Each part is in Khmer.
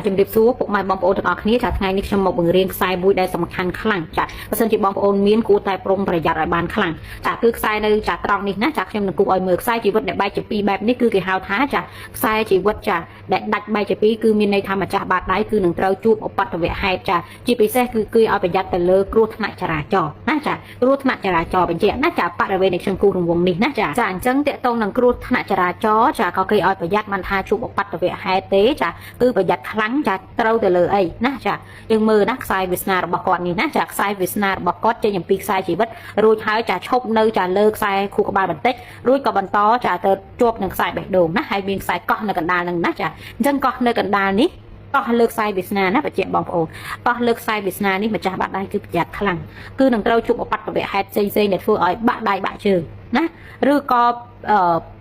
ជំរាបសួរពុកម៉ែបងប្អូនទាំងអស់គ្នាចាថ្ងៃនេះខ្ញុំមកបង្រៀនខ្សែមួយដែលសំខាន់ខ្លាំងចាបើសិនជាបងប្អូនមានគួរតែប្រុងប្រយ័ត្នឲ្យបានខ្លាំងចាគឺខ្សែនៅចាត្រង់នេះណាចាខ្ញុំនឹងគូឲ្យមើលខ្សែជីវិតដែលបែកជាពីរបែបនេះគឺគេហៅថាចាខ្សែជីវិតចាដែលដាច់បែកជាពីរគឺមានន័យថាម្ចាស់បាតដៃគឺនឹងត្រូវជួបឧបទ្ទវហេតុចាជាពិសេសគឺឲ្យប្រយ័ត្នទៅលើគ្រោះថ្នាក់ចរាចរណ៍ណាចាគ្រោះថ្នាក់ចរាចរណ៍បញ្ជាក់ណាចាបរិវេណនៃខ្ញុំគូរង្វង់នេះណាចាអញ្ចឹងតកតងនឹងគ្រោះថ្នាក់ចរាចរណ៍ចាក៏គេឲ្យប្រយ័ត្នមិនថាជួបឧបទ្ទវហេតុទេចាគឺប្រយ័ត្នខ្លាំងចាត្រូវទៅលើអីណាចាយើងមើលណាខ្សែវាសនារបស់គាត់នេះណាចាខ្សែវាសនារបស់គាត់ចេញអំពីខ្សែជីវិតរួចហើយចាឈប់នៅចាលើខ្សែខួរក្បាលបន្តិចរួចក៏បន្តចាទៅជាប់នឹងខ្សែបេះដូងណាហើយមានខ្សែកោះនៅកណ្ដាលនឹងណាចាអញ្ចឹងកោះនៅកណ្ដាលនេះកោះលើខ្សែវាសនាណាបញ្ជាក់បងប្អូនកោះលើខ្សែវាសនានេះម្ចាស់បាក់ដៃគឺប្រយ័ត្នខ្លាំងគឺនឹងត្រូវជួបឧបទ្ទវហេតុផ្សេងៗដែលធ្វើឲ្យបាក់ដៃបាក់ជើងណាឬក៏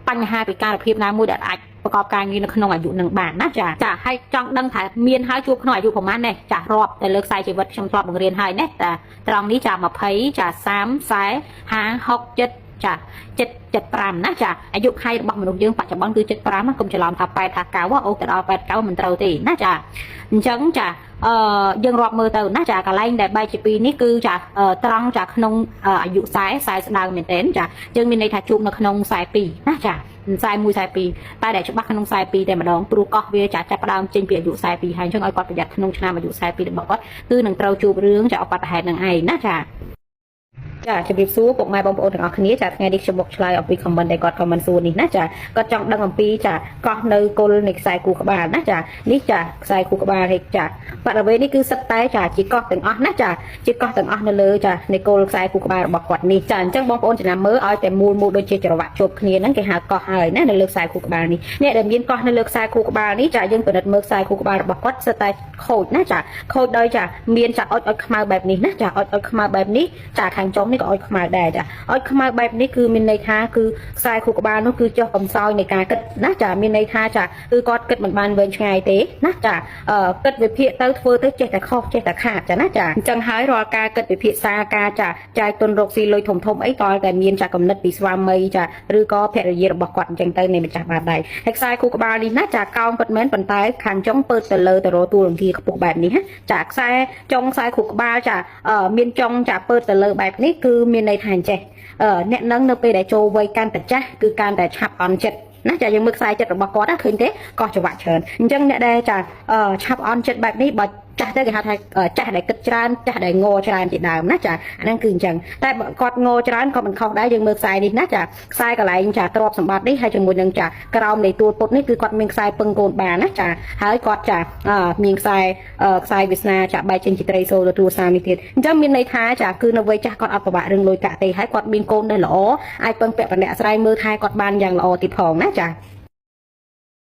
បញ្ហាពិការភាពណាមួយដែលអាចប្រកបការងារនៅក្នុងអាយុនឹងបានណាចាហើយចង់ដឹងថាមានហើយជួបក្នុងអាយុប្រហែលនេះចារាប់ទៅលើខ្សែជីវិតខ្ញុំធ្លាប់បង្រៀនហើយណាតាត្រង់នេះចា20ចា30 40 50 60 ចា75ណាចាអាយុខៃរបស់មនុស្សយើងបច្ចុប្បន្នគឺ75ណាកុំច្រឡំថា8ថា9អូទៅដល់89មិនត្រូវទេណាចាអញ្ចឹងចាយើងរាប់មើលទៅណាចាកន្លែងដែលបែកជាពីរនេះគឺចាត្រង់ចាក្នុងអាយុ40ស្ដើងមែនទែនចាយើងមានន័យថាជួបនៅក្នុង42ណាចា41 42តែដែលច្បាស់ក្នុង42តែម្ដងព្រោះកោះវាចាចាប់ផ្ដើមចេញពីអាយុ42ហើយអញ្ចឹងឲ្យគាត់ប្រយ័ត្នក្នុងឆ្នាំអាយុ42របស់គាត់គឺនឹងត្រូវជួបរឿងចាឧបទ្ទហេតុនឹងឯងណាចាចាជំរាបសួរពុកម៉ែបងប្អូនទាំងអស់គ្នាចាថ្ងៃនេះខ្ញុំមកឆ្លើយអំពី comment ដែលគាត់ comment សួរនេះណាចាគាត់ចង់ដឹងអំពីចាកោះនៅគល់នៃខ្សែគូក្បាលណាចានេះចាខ្សែគូក្បាលនេះចាបរិវេណនេះគឺសិតតែចាជាកោះទាំងអស់ណាចាជាកោះទាំងអស់នៅលើចានៃគល់ខ្សែគូក្បាលរបស់គាត់នេះចាអញ្ចឹងបងប្អូនចំណាំមើលឲ្យតែមូលដូចជាច្រវាក់ជួបគ្នាហ្នឹងគេហៅកោះហើយណានៅលើខ្សែគូក្បាលនេះអ្នកដែលមានកោះនៅលើខ្សែគូក្បាលនេះចាយើងពិនិត្យមើលខ្សែគូក្បាលរបស់គាត់សិតតែខូចណាចាខូចដោយចាមានចាអុចខ្មៅបែបនេះណាចាអុចខ្មៅបែបនេះចាខាងចុងនេះក៏អុចខ្មៅដែរចាអុចខ្មៅបែបនេះគឺមានន័យថាគឺខ្សែខួរក្បាលនោះគឺចុះកំសោយនៃការគិតណាចាមានន័យថាចាគឺគាត់គិតមិនបានវែងឆ្ងាយទេណាចាគិតវិភាគទៅធ្វើទៅចេះតែខុសចេះតែខាតចាណាចាអញ្ចឹងហើយរាល់ការគិតវិភាគសារការចាចាយទុនរកស៊ីលុយធំអីតើតែមានចាកំណត់ពីស្វាមីចាឬក៏ភរិយារបស់គាត់អញ្ចឹងទៅនៃម្ចាស់បាតដៃហើយខ្សែខួរក្បាលនេះណាចាកោងពិតមែនប៉ុន្តែខាងចុងពើទៅលើទៅរកទួលរង្គាខ្ពស់បែបនេះចាខ្សែចុងខ្សែខួរក្បាលចាមានចុងចាពើទៅលើបែបនេះគឺមានន័យថាអញ្ចេះអ្នកនឹងនៅពេលដែលចូលវ័យកាន់តែចាស់គឺកាន់តែឆាប់អន់ចិត្តណាចាយើងមើលខ្សែចិត្តរបស់គាត់ឃើញទេកោះច្រវាក់ច្រើនអញ្ចឹងអ្នកដែលចាឆាប់អន់ចិត្តបែបនេះបើចាស់ទៅគេហៅថាចាស់ដែលគិតច្រើនចាស់ដែលងច្រើនជាដើមណាចាអាហ្នឹងគឺអញ្ចឹងតែបើគាត់ងច្រើនក៏មិនខុសដែរយើងមើលខ្សែនេះណាចាខ្សែកន្លែងចាទ្របសម្បត្តិនេះហើយជាមួយនឹងចាក្រោមនៃទួលពុតនេះគឺគាត់មានខ្សែពឹងកូនបានណាចាហើយគាត់ចាមានខ្សែវាសនាចាបែកចេញជាត្រីសូលទទួលសារនេះទៀតអញ្ចឹងមានន័យថាចាគឺនៅវ័យចាស់គាត់អត់ពិបាករឿងលុយកាក់ទេហើយគាត់មានកូនដែលល្អអាចពឹងពាក់បណ្ឌិតអាស្រ័យមើលថែគាត់បានយ៉ាងល្អទៀតផងណាចា